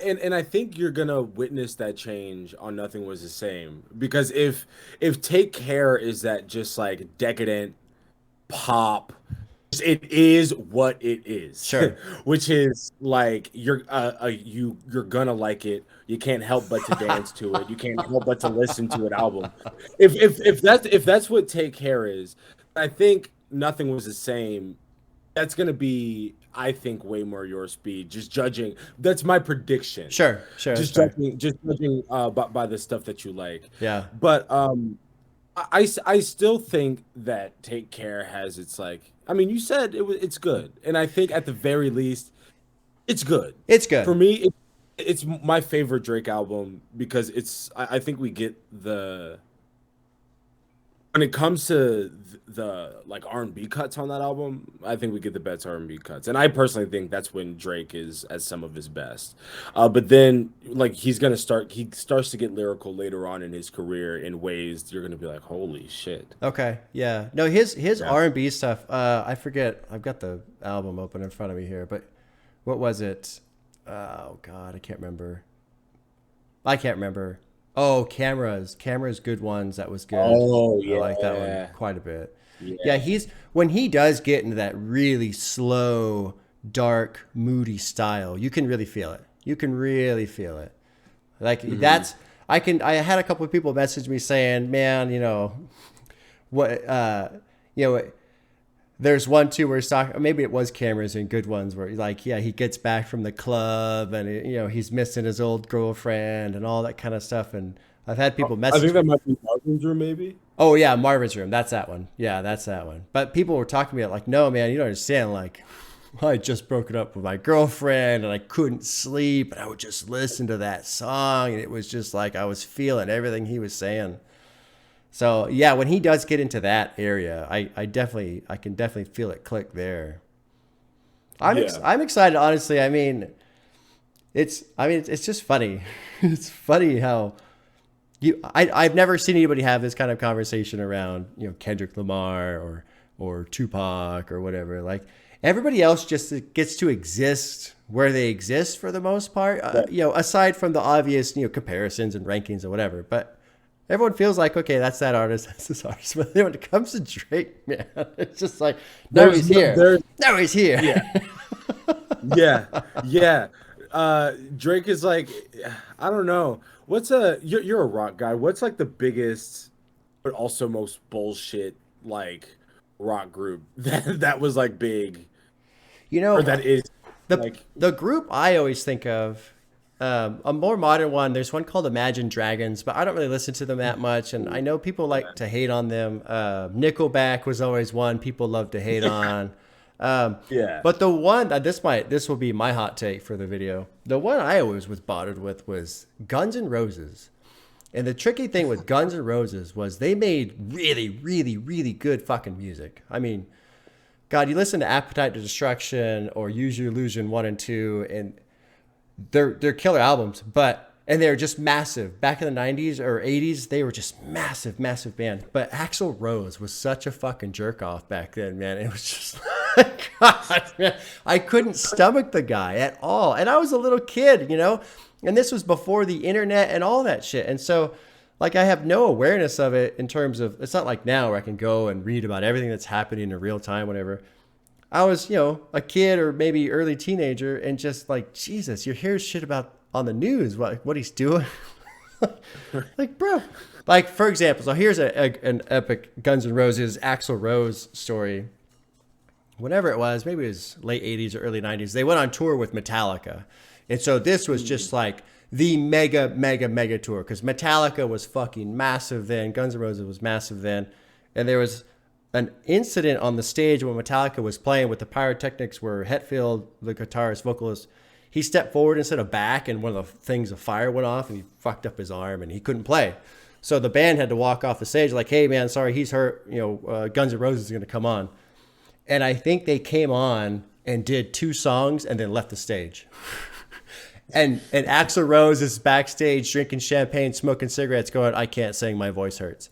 and I think you're gonna witness that change on Nothing Was the Same, because if Take Care is that just like decadent pop, it is what it is. Sure. Which is like you're gonna like it. You can't help but to dance to it. You can't help but to listen to an album. If that's what Take Care is, I think Nothing Was the Same. That's gonna be, I think, way more your speed. Just judging. That's my prediction. Sure. Just judging by the stuff that you like. Yeah. But I still think that Take Care has its like. I mean, you said it's good, and I think at the very least, it's good. It's good for me. It's my favorite Drake album because it's. I think we get the. When it comes to the like R&B cuts on that album, I think we get the best R&B cuts, and I personally think that's when Drake is at some of his best. But then, like, he starts to get lyrical later on in his career in ways you're gonna be like, holy shit. Okay, yeah. No, his R&B stuff. I forget. I've got the album open in front of me here, but what was it? Oh God, I can't remember. Oh, Cameras, Good Ones. That was good. Oh, yeah. I like that one quite a bit. Yeah, when he does get into that really slow, dark, moody style, you can really feel it. Like that's I had a couple of people message me saying, "Man, you know, what there's one too where he's talking, maybe it was Cameras and Good Ones, where like, yeah, he gets back from the club and he's missing his old girlfriend and all that kind of stuff. And I've had people message. I think that might be Marvin's Room, maybe. Oh yeah, Marvin's Room. That's that one. Yeah, that's that one. But people were talking to me like, no, man, you don't understand. Like, I just broken up with my girlfriend and I couldn't sleep, and I would just listen to that song, and it was just like I was feeling everything he was saying. So yeah, when he does get into that area, I can definitely feel it click there. I'm excited, honestly. I mean, it's just funny. It's funny how I've never seen anybody have this kind of conversation around, Kendrick Lamar or Tupac or whatever. Like everybody else just gets to exist where they exist for the most part, aside from the obvious, comparisons and rankings and whatever. But everyone feels like, okay, that's that artist, that's this artist. But when it comes to Drake, man, it's just like, no, he's here. No, he's here. Yeah. Drake is like, I don't know. You're a rock guy. What's like the biggest, but also most bullshit like rock group that was like big? Or that is the group I always think of. A more modern one, there's one called Imagine Dragons, but I don't really listen to them that much, and I know people like to hate on them. Nickelback was always one people love to hate on. But the one this will be my hot take for the video. The one I always was bothered with was Guns N' Roses. And the tricky thing with Guns N' Roses was they made really, really, really good fucking music. I mean, God, you listen to Appetite to Destruction or Use Your Illusion 1 and 2, and they're killer albums, and they're just massive. Back in the 90s or 80s, they were just massive, massive band. But Axl Rose was such a fucking jerk off back then, man. It was just like, God, man. I couldn't stomach the guy at all. And I was a little kid, and this was before the internet and all that shit. And so, like, I have no awareness of it in terms of, it's not like now where I can go and read about everything that's happening in real time, whatever. I was, a kid or maybe early teenager, and just like, Jesus, you hear shit about on the news, what he's doing. Like, bro. Like, for example, so here's an epic Guns N' Roses Axl Rose story. Whenever it was, maybe it was late 80s or early 90s, they went on tour with Metallica. And so this was just like the mega, mega, mega tour, because Metallica was fucking massive then. Guns N' Roses was massive then. And there was an incident on the stage when Metallica was playing with the pyrotechnics where Hetfield, the guitarist, vocalist, he stepped forward instead of back, and one of the things of fire went off, and he fucked up his arm, and he couldn't play. So the band had to walk off the stage like, hey, man, sorry, he's hurt. Guns N' Roses is going to come on. And I think they came on and did 2 songs and then left the stage. And Axl Rose is backstage drinking champagne, smoking cigarettes, going, I can't sing, my voice hurts.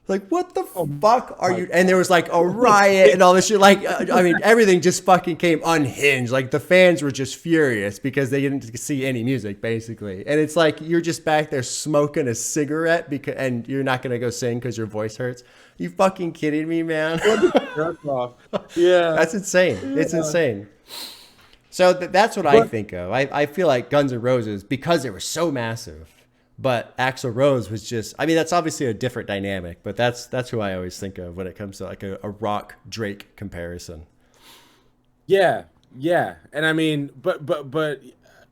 Like, what the fuck are you? And there was like a riot and all this shit. Like, I mean, everything just fucking came unhinged. Like, the fans were just furious because they didn't see any music, basically. And it's like, you're just back there smoking a cigarette and you're not going to go sing because your voice hurts. You fucking kidding me, man? Yeah. That's insane. Yeah. It's insane. So that's what I think of. I feel like Guns N' Roses, because they were so massive. But Axl Rose was just, I mean, that's obviously a different dynamic, but that's who I always think of when it comes to like a rock Drake comparison. Yeah. And I mean, but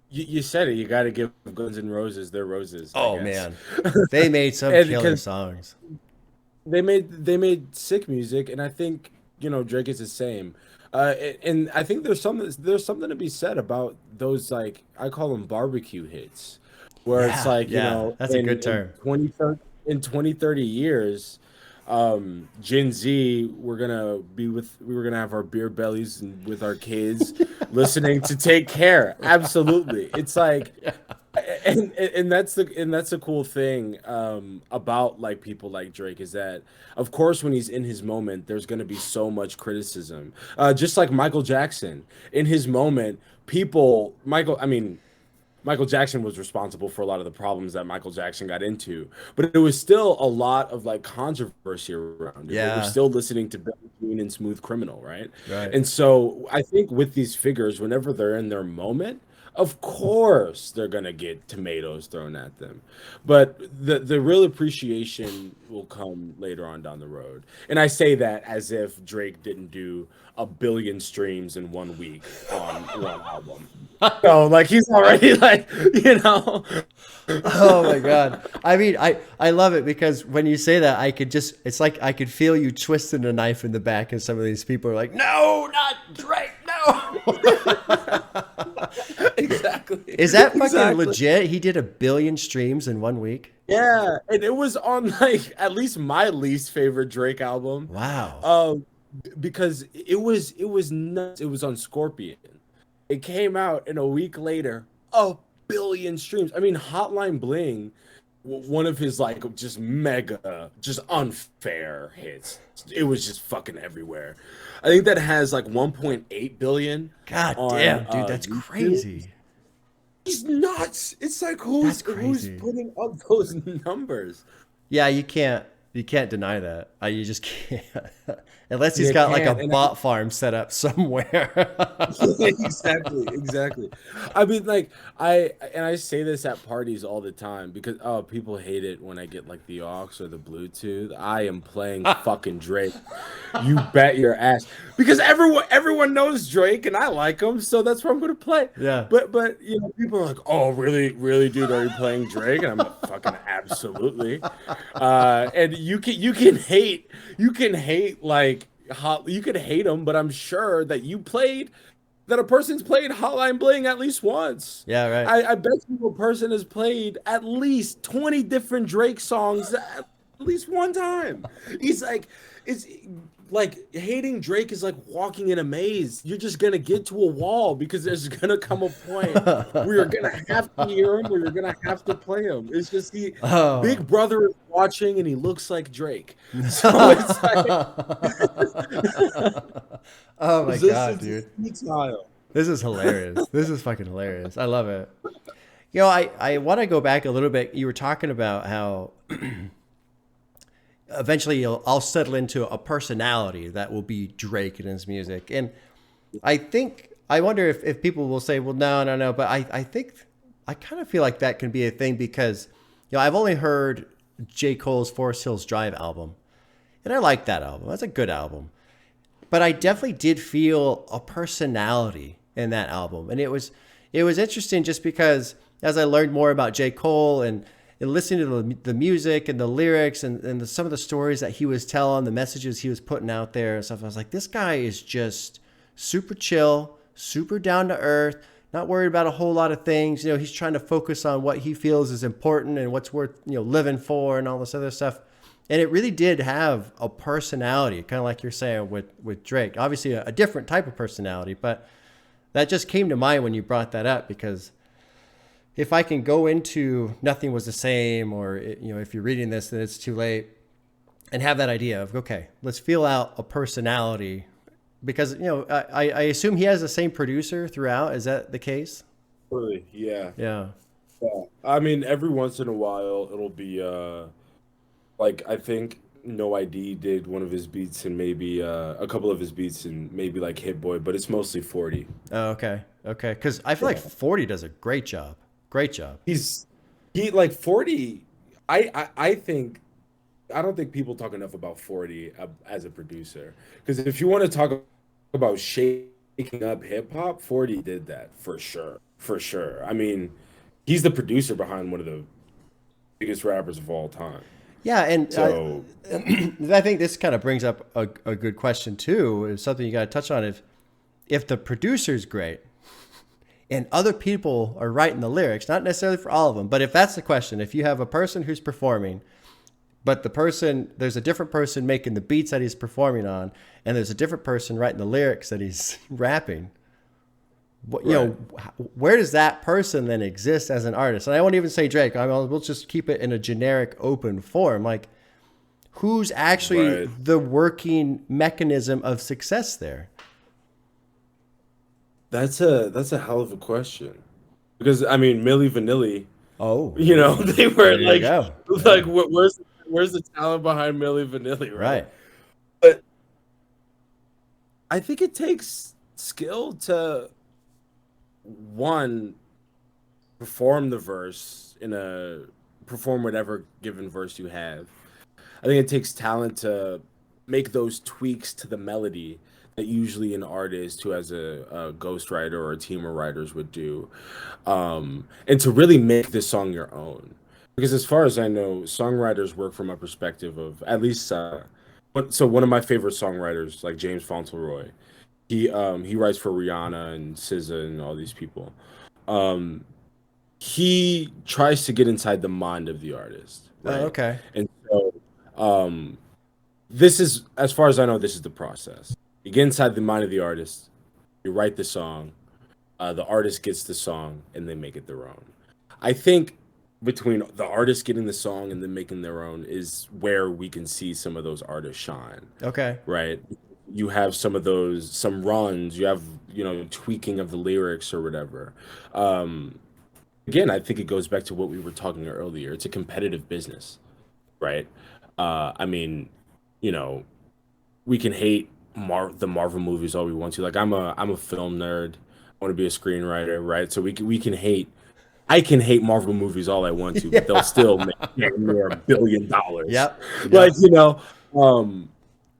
you said it, you got to give Guns N' Roses their roses. Oh man. They made some killer songs. They made sick music, and I think, Drake is the same. And I think there's something to be said about those, like, I call them barbecue hits. Where it's like, that's a good term. In 20, 30 years, Gen Z, we're gonna have our beer bellies and with our kids listening to Take Care. Absolutely. It's like, and that's the cool thing about like people like Drake, is that of course when he's in his moment, there's gonna be so much criticism. Just like Michael Jackson, in his moment, Michael Jackson was responsible for a lot of the problems that Michael Jackson got into, but it was still a lot of like controversy around it. Yeah. We're still listening to Billie Jean and Smooth Criminal, right? Right. And so I think with these figures, whenever they're in their moment, of course they're gonna get tomatoes thrown at them, but the real appreciation will come later on down the road. And I say that as if Drake didn't do 1 billion streams in 1 week on one album. So like he's already like, Oh my God. I mean, I love it because when you say that, it's like I could feel you twisting a knife in the back, and some of these people are like, no, not Drake, no. Exactly. Is that fucking legit? He did 1 billion streams in 1 week? Yeah, and it was on like at least my least favorite Drake album. Wow. Because it was nuts. It was on Scorpion. It came out, and a week later, 1 billion streams. I mean, Hotline Bling one of his like just mega, just unfair hits. It was just fucking everywhere. I think that has like 1.8 billion God on damn, dude, that's YouTube. crazy. He's nuts. It's like That's who's crazy. putting up those numbers? Yeah, you can't deny that. You just can't unless he's You got like a can't. bot farm set up somewhere. Exactly. I mean, like I say this at parties all the time because people hate it when I get like the aux or the Bluetooth. I am playing fucking Drake. You bet your ass because everyone knows Drake and I like him, so that's what I'm gonna play. Yeah. But you know, people are like, oh really, dude, are you playing Drake? And I'm like, fucking absolutely. And you can hate like you could hate him, but I'm sure that a person's played Hotline Bling at least once. Yeah, right. I bet you a person has played at least 20 different Drake songs at least one time. It's like hating Drake is like walking in a maze. You're just gonna get to a wall because there's gonna come a point where you're gonna have to hear him or you're gonna have to play him. It's just Oh. Big Brother is watching and he looks like Drake. So it's like Oh my this god, is dude. futile. This is hilarious. This is fucking hilarious. I love it. You know, I want to go back a little bit. You were talking about how eventually I'll settle into a personality that will be Drake in his music. And I wonder if people will say, well, no. But I think, I kind of feel like that can be a thing because, you know, I've only heard J. Cole's Forest Hills Drive album. And I like that album. That's a good album. But I definitely did feel a personality in that album. And it was interesting just because as I learned more about J. Cole and listening to the music and the lyrics and some of the stories that he was telling, the messages he was putting out there and stuff, I was like, this guy is just super chill, super down to earth, not worried about a whole lot of things. You know, he's trying to focus on what he feels is important and what's worth, you know, living for and all this other stuff. And it really did have a personality, kind of like you're saying with Drake. Obviously, a different type of personality, but that just came to mind when you brought that up because if I can go into Nothing Was the Same or, you know, if you're reading this and it's too late and have that idea of, okay, let's feel out a personality because, you know, I assume he has the same producer throughout. Is that the case? Really? Yeah. Yeah. Yeah. I mean, every once in a while it'll be like I think No ID did one of his beats and maybe a couple of his beats and maybe like Hit Boy, but it's mostly 40. Oh, okay. Okay. Because I feel like 40 does a great job. Great job. He like 40. I think I don't think people talk enough about 40 as a producer because if you want to talk about shaking up hip hop, 40 did that for sure. I mean, he's the producer behind one of the biggest rappers of all time. Yeah, and So I think this kind of brings up a good question too. Is something you got to touch on. If the producer's great and other people are writing the lyrics, not necessarily for all of them, but if that's the question, if you have a person who's performing, but there's a different person making the beats that he's performing on, and there's a different person writing the lyrics that he's rapping. You know, where does that person then exist as an artist? And I won't even say Drake. We'll just keep it in a generic, open form. Like, who's actually the working mechanism of success there? that's a hell of a question because I mean Milli Vanilli, Oh, you know, they were there you go. like where's the talent behind Milli Vanilli, right? Right. But I think it takes skill to one perform the verse perform whatever given verse you have. I think it takes talent to make those tweaks to the melody that usually an artist who has a ghostwriter or a team of writers would do, and to really make this song your own. Because as far as I know, songwriters work from a perspective of at least. So one of my favorite songwriters, like James Fauntleroy, he writes for Rihanna and SZA and all these people. Um, he tries to get inside the mind of the artist, Oh, right? okay. And so um, this is, as far as I know, this is the process. You get inside the mind of the artist, you write the song, the artist gets the song, and they make it their own. I think between the artist getting the song and then making their own is where we can see some of those artists shine, Okay. right? You have some runs, you have, tweaking of the lyrics or whatever. Um, Again, I think it goes back to what we were talking earlier. It's a competitive business, right? I mean, you know, we can hate the Marvel movies all we want to. Like I'm a film nerd. I want to be a screenwriter, right? So we can hate. I can hate Marvel movies all I want to, but they'll still make near $1 billion. Yep. Like, Yep.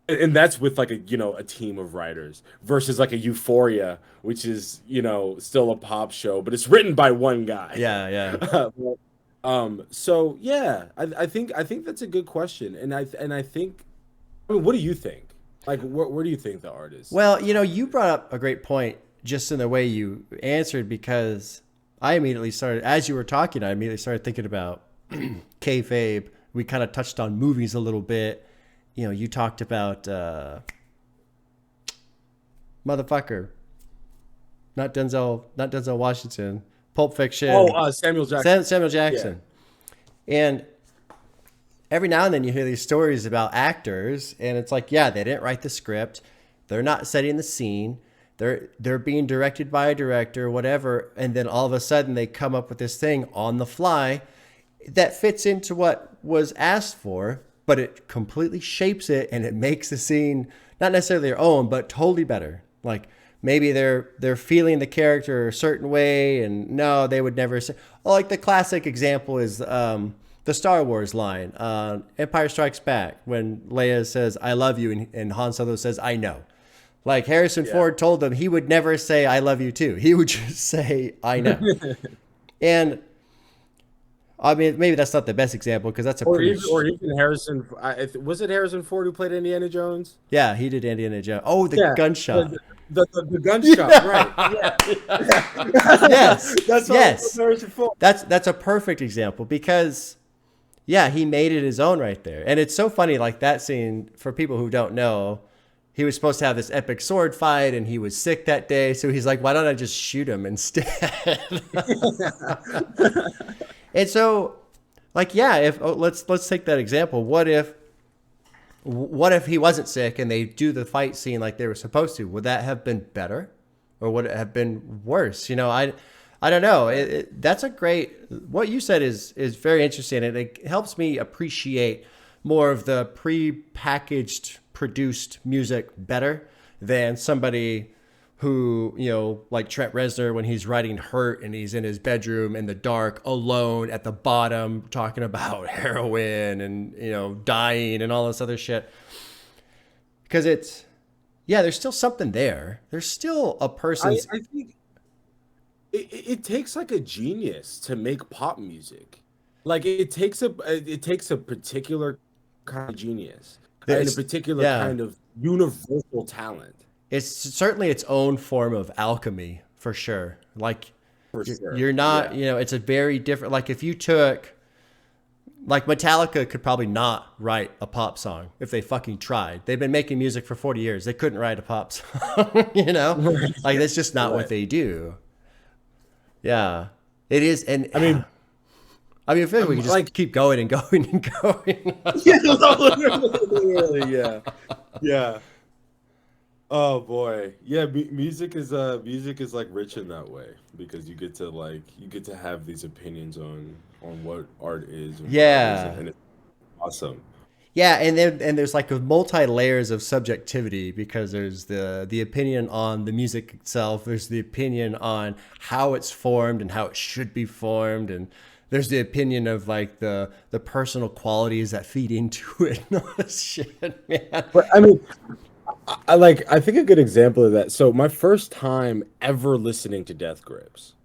and that's with like a team of writers versus like a Euphoria, which is still a pop show, but it's written by one guy. Yeah. Yeah. So yeah, I think that's a good question, and I think, I mean, what do you think? Like, where do you think the art is? Well, you brought up a great point just in the way you answered, because I immediately started, as you were talking, I immediately started thinking about kayfabe. We kind of touched on movies a little bit. You talked about motherfucker, not Denzel Washington, Pulp Fiction. Oh, Samuel Jackson. Samuel Jackson. Yeah. And every now and then you hear these stories about actors, and it's like, yeah, they didn't write the script. They're not setting the scene. They're being directed by a director, whatever. And then all of a sudden they come up with this thing on the fly that fits into what was asked for, but it completely shapes it, and it makes the scene not necessarily their own, but totally better. Like maybe they're feeling the character a certain way, and no, they would never say. Oh, like the classic example is the Star Wars line, Empire Strikes Back, when Leia says "I love you" and Han Solo says "I know." Like Harrison Ford told them he would never say "I love you too." He would just say "I know." And I mean, maybe that's not the best example, because that's or even Harrison. Was it Harrison Ford who played Indiana Jones? Yeah, he did Indiana Jones. Oh, the gunshot. The gunshot, right? Yeah. Yes. Harrison Ford. That's a perfect example, because yeah, he made it his own right there. And it's so funny, like that scene, for people who don't know, he was supposed to have this epic sword fight, and he was sick that day, so he's like, why don't I just shoot him instead? And so, like, yeah, let's take that example. What if he wasn't sick and they do the fight scene like they were supposed to? Would that have been better, or would it have been worse? I don't know. That's a great. What you said is very interesting, and it helps me appreciate more of the pre-packaged, produced music better than somebody who, like Trent Reznor, when he's writing Hurt and he's in his bedroom in the dark alone at the bottom talking about heroin and, dying and all this other shit. Because there's still something there. There's still a person's. I think it takes like a genius to make pop music. Like it takes a particular kind of genius and a particular kind of universal talent. It's certainly its own form of alchemy, for sure. Like, you're not, it's a very different, like if you took, like Metallica could probably not write a pop song if they fucking tried. They've been making music for 40 years. They couldn't write a pop song, Like, that's just not what they do. Yeah. It is, and I mean, I feel like we can just keep going and going and going. Literally, yeah. Oh boy, yeah. Music is like rich in that way, because you get to have these opinions on what art is. And it's awesome. Yeah, and there's like a multi layers of subjectivity, because there's the opinion on the music itself. There's the opinion on how it's formed and how it should be formed, and there's the opinion of like the personal qualities that feed into it and all this shit, man. But I mean, I think a good example of that. So my first time ever listening to Death Grips,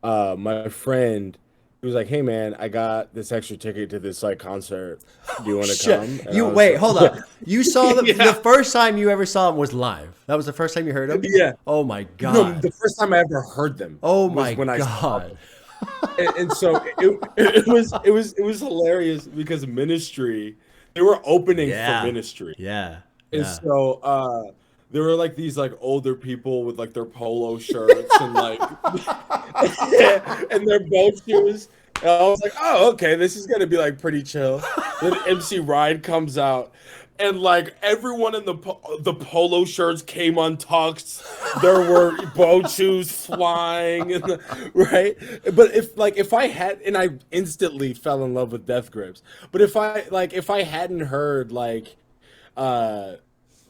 my friend, he was like, "Hey man, I got this extra ticket to this like concert. Do you want to come?" And hold on. You saw them the first time you ever saw them was live. That was the first time you heard them? Yeah. Oh my god. No, the first time I ever heard them. Oh my when god. I saw them. And so it was hilarious, because Ministry, they were opening for Ministry. Yeah. And so there were like these like older people with like their polo shirts and like and their boat shoes, And I was like, oh, okay, this is gonna be like pretty chill. Then MC Ride comes out, and like everyone in the polo shirts came untucked. There were boat shoes flying, right? But if I had, and I instantly fell in love with Death Grips. But if I hadn't heard uh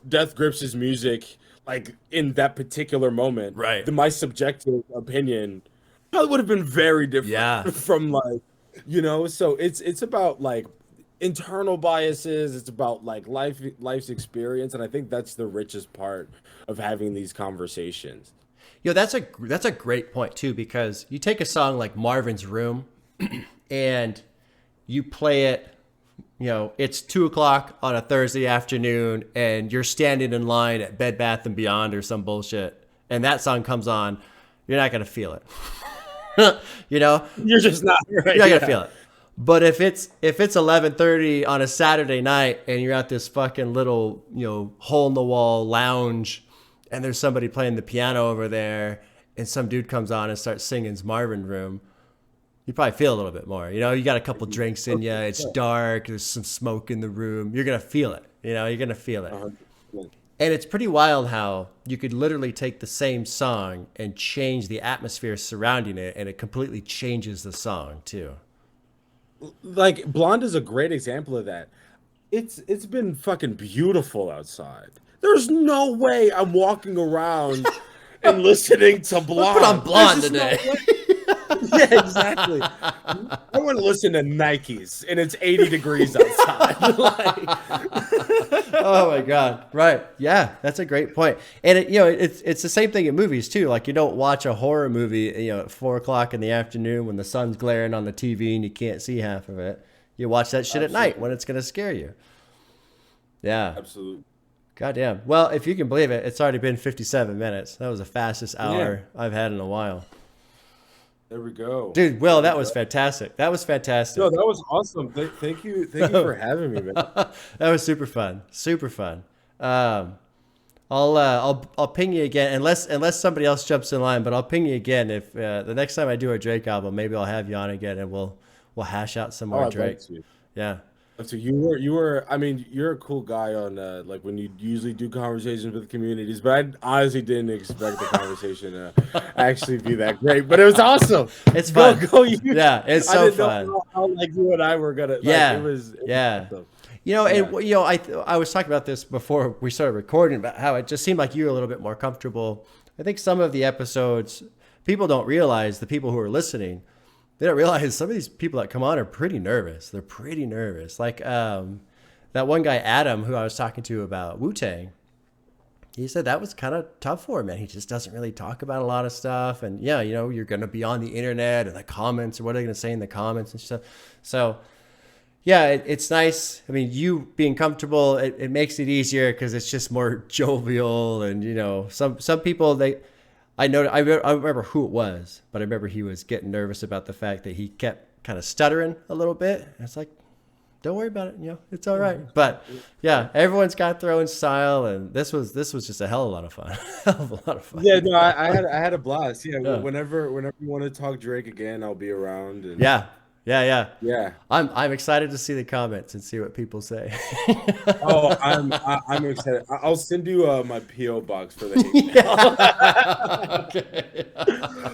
Death Grips' music like in that particular moment, Right. then my subjective opinion probably would have been very different Yeah. from like, so it's about like internal biases, it's about like life's experience, and I think that's the richest part of having these conversations. That's a great point too, because you take a song like Marvin's Room and you play it, it's 2 o'clock on a Thursday afternoon and you're standing in line at Bed Bath and Beyond or some bullshit, and that song comes on, you're not gonna feel it. You're just not right. You're not gonna feel it. But if it's 11:30 on a Saturday night and you're at this fucking little hole in the wall lounge and there's somebody playing the piano over there and some dude comes on and starts singing Marvin Room, you probably feel a little bit more. You got a couple drinks in you, it's dark, there's some smoke in the room, you're gonna feel it. You're gonna feel it. 100%. And it's pretty wild how you could literally take the same song and change the atmosphere surrounding it, and it completely changes the song too. Like Blonde is a great example of that. It's been fucking beautiful outside. There's no way I'm walking around and listening to Blonde. Put on Blonde today. Yeah, exactly. I want to listen to Nikes, and it's 80 degrees outside. Oh my god! Right? Yeah, that's a great point. And it's the same thing in movies too. Like you don't watch a horror movie, at 4 o'clock in the afternoon when the sun's glaring on the TV and you can't see half of it. You watch that shit at night when it's gonna scare you. Yeah. Absolutely. Goddamn. Well, if you can believe it, it's already been 57 minutes. That was the fastest hour I've had in a while. There we go. Dude, Will, that was fantastic. That was fantastic. No, that was awesome. Thank you for having me, man. That was super fun. Super fun. I'll ping you again unless somebody else jumps in line, but I'll ping you again if the next time I do a Drake album, maybe I'll have you on again and we'll hash out some more Drake. Yeah. So you were I mean, you're a cool guy on like when you usually do conversations with communities, but I honestly didn't expect the conversation to actually be that great. But it was awesome. It's fun. Go you. Yeah, it's so I didn't fun. know how like you and I were gonna. Like, yeah, it was awesome. Yeah. I was talking about this before we started recording about how it just seemed like you were a little bit more comfortable. I think some of the episodes people don't realize, the people who are listening, they don't realize some of these people that come on are pretty nervous. They're pretty nervous. Like that one guy, Adam, who I was talking to about Wu-Tang, he said that was kind of tough for him, man. He just doesn't really talk about a lot of stuff. And yeah, you're going to be on the internet and the comments, or what are they going to say in the comments and stuff. So yeah, it's nice. I mean, you being comfortable, it makes it easier because it's just more jovial. And, some people, I remember who it was, but I remember he was getting nervous about the fact that he kept kind of stuttering a little bit. And it's like, don't worry about it. It's all right. But yeah, everyone's got their own style, and this was just a hell of a lot of fun. Hell of a lot of fun. Yeah, no, I had a blast. Yeah, yeah. Whenever you want to talk Drake again, I'll be around. And... Yeah. Yeah. I'm excited to see the comments and see what people say. Oh, I'm excited. I'll send you my PO box for the hate. Okay.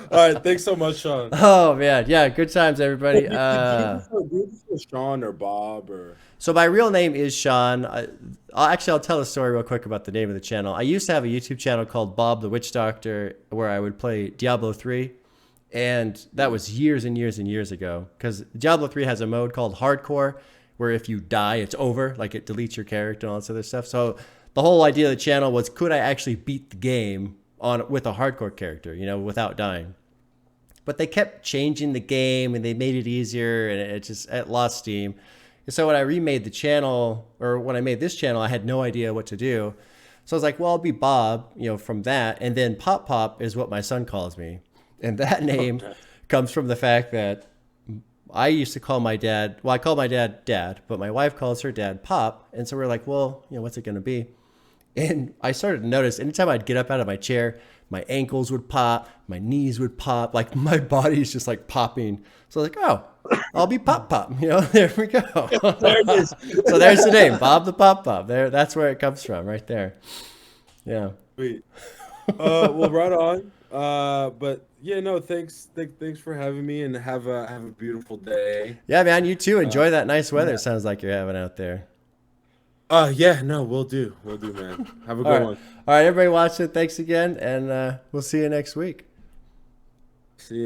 All right, thanks so much, Sean. Oh man, yeah, good times, everybody. Do you prefer Sean or Bob or? So my real name is Sean. I'll tell a story real quick about the name of the channel. I used to have a YouTube channel called Bob the Witch Doctor, where I would play Diablo 3. And that was years and years and years ago, because Diablo 3 has a mode called Hardcore, where if you die, it's over. Like it deletes your character and all this other stuff. So the whole idea of the channel was, could I actually beat the game with a hardcore character, without dying? But they kept changing the game and they made it easier, and it lost steam. And so when I remade the channel, or when I made this channel, I had no idea what to do. So I was like, well, I'll be Bob, from that. And then Pop Pop is what my son calls me. And that name comes from the fact that I used to call my dad, I call my dad Dad, but my wife calls her dad Pop. And so we're like, well, what's it going to be? And I started to notice anytime I'd get up out of my chair, my ankles would pop, my knees would pop, like my body's just like popping. So I was like, oh, I'll be Pop Pop. You know, there we go. There it is. So there's the name, Bob the Pop Pop. There, that's where it comes from, right there. Yeah. Sweet. Well, right on. But yeah, no, thanks for having me, and have a beautiful day. Yeah, man, you too. Enjoy that nice weather. It sounds like you're having out there. Yeah, no, we'll do, man. Have a good one. All right, everybody watching, thanks again, and we'll see you next week. See you.